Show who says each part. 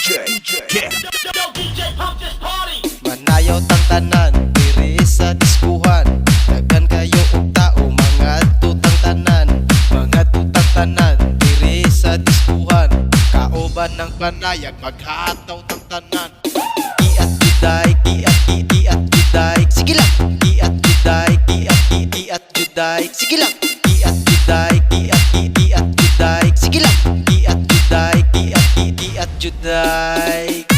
Speaker 1: Get.
Speaker 2: Manayaw tang tanan, diri sa diskuhan. Daghan kayo og tao, mga tutang tanan. Mga tutang tanan, diri sa diskuhan. Kauban ng panayag, maghataw tang tanan. Iat juday, iat juday. Sige lang, iat juday, iat juday. Sige lang, iat juday, iat juday. Sige lang, iat juday, iat juday.